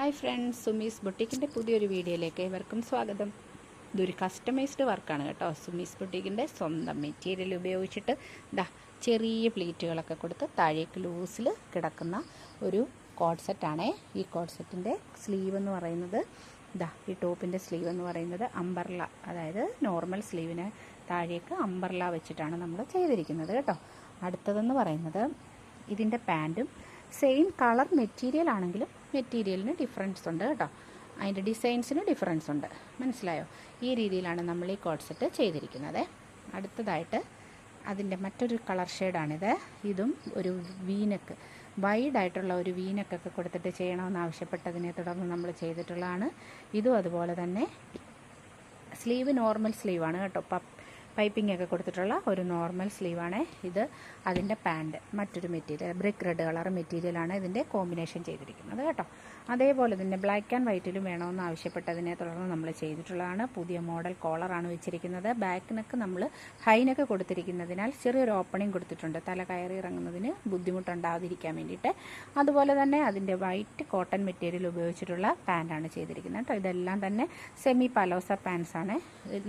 Hi friends, Sumi's ബൊട്ടിക്കിൻ്റെ പുതിയൊരു വീഡിയോയിലേക്ക് ഏവർക്കും സ്വാഗതം. ഇതൊരു കസ്റ്റമൈസ്ഡ് വർക്കാണ് കേട്ടോ. സുമീസ് ബൊട്ടിക്കിൻ്റെ സ്വന്തം മെറ്റീരിയൽ ഉപയോഗിച്ചിട്ട് ചെറിയ പ്ലീറ്റുകളൊക്കെ കൊടുത്ത് താഴേക്ക് ലൂസിൽ കിടക്കുന്ന ഒരു കോഡ് സെറ്റാണേ. ഈ കോഡ് സെറ്റിൻ്റെ സ്ലീവ് എന്ന് പറയുന്നത് ഈ ടോപ്പിൻ്റെ സ്ലീവ് എന്ന് പറയുന്നത് അംബർല, അതായത് നോർമൽ സ്ലീവിന് താഴേക്ക് അംബർല വെച്ചിട്ടാണ് നമ്മൾ ചെയ്തിരിക്കുന്നത് കേട്ടോ. അടുത്തതെന്ന് പറയുന്നത് ഇതിൻ്റെ പാൻറ്റും സെയിം കളർ മെറ്റീരിയൽ ആണെങ്കിലും മെറ്റീരിയലിന് ഡിഫറൻസ് ഉണ്ട് കേട്ടോ. അതിൻ്റെ ഡിസൈൻസിന് ഡിഫറൻസ് ഉണ്ട്, മനസ്സിലായോ? ഈ രീതിയിലാണ് നമ്മൾ ഈ കോഡ് സെറ്റ് ചെയ്തിരിക്കുന്നത്. അടുത്തതായിട്ട് അതിൻ്റെ മറ്റൊരു കളർ ഷെയ്ഡാണിത്. ഇതും ഒരു വീനക്ക്, വൈഡായിട്ടുള്ള ഒരു വീനക്കൊക്കെ കൊടുത്തിട്ട് ചെയ്യണമെന്ന് ആവശ്യപ്പെട്ടതിനെ തുടർന്ന് നമ്മൾ ചെയ്തിട്ടുള്ളതാണ്. ഇതും അതുപോലെ തന്നെ സ്ലീവ് നോർമൽ സ്ലീവാണ് കേട്ടോ. പൈപ്പിംഗ് ഒക്കെ കൊടുത്തിട്ടുള്ള ഒരു നോർമൽ സ്ലീവാണ് ഇത്. അതിൻ്റെ പാൻറ്റ് മറ്റൊരു മെറ്റീരിയൽ, ബ്രിക്ക് റെഡ് കളർ മെറ്റീരിയലാണ് ഇതിൻ്റെ കോമ്പിനേഷൻ ചെയ്തിരിക്കുന്നത് കേട്ടോ. അതേപോലെ തന്നെ ബ്ലാക്ക് ആൻഡ് വൈറ്റിലും വേണമെന്ന് ആവശ്യപ്പെട്ടതിനെ തുടർന്ന് നമ്മൾ ചെയ്തിട്ടുള്ളതാണ്. പുതിയ മോഡൽ കോളറാണ് വെച്ചിരിക്കുന്നത്. ബാക്കിനൊക്കെ നമ്മൾ ഹൈനൊക്കെ കൊടുത്തിരിക്കുന്നതിനാൽ ചെറിയൊരു ഓപ്പണിംഗ് കൊടുത്തിട്ടുണ്ട്, തല കയറി ഇറങ്ങുന്നതിന് ബുദ്ധിമുട്ടുണ്ടാകാതിരിക്കാൻ വേണ്ടിയിട്ട്. അതുപോലെ തന്നെ അതിൻ്റെ വൈറ്റ് കോട്ടൺ മെറ്റീരിയൽ ഉപയോഗിച്ചിട്ടുള്ള പാൻറ്റാണ് ചെയ്തിരിക്കുന്നത് കേട്ടോ. ഇതെല്ലാം തന്നെ സെമി പലോസ പാൻസാണ്,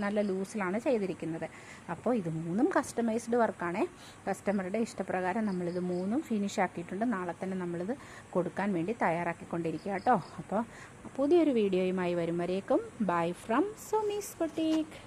നല്ല ലൂസിലാണ് ചെയ്തിരിക്കുന്നത്. അപ്പോൾ ഇത് മൂന്നും കസ്റ്റമൈസ്ഡ് വർക്കാണ്. കസ്റ്റമറുടെ ഇഷ്ടപ്രകാരം നമ്മളിത് മൂന്നും ഫിനിഷ് ആക്കിയിട്ടുണ്ട്. നാളെ തന്നെ നമ്മളിത് കൊടുക്കാൻ വേണ്ടി തയ്യാറാക്കിക്കൊണ്ടിരിക്കുക കേട്ടോ. അപ്പോൾ പുതിയൊരു വീഡിയോയുമായി വരും വരേക്കും ബൈ ഫ്രം സുമീസ് ബൊട്ടിക്ക്.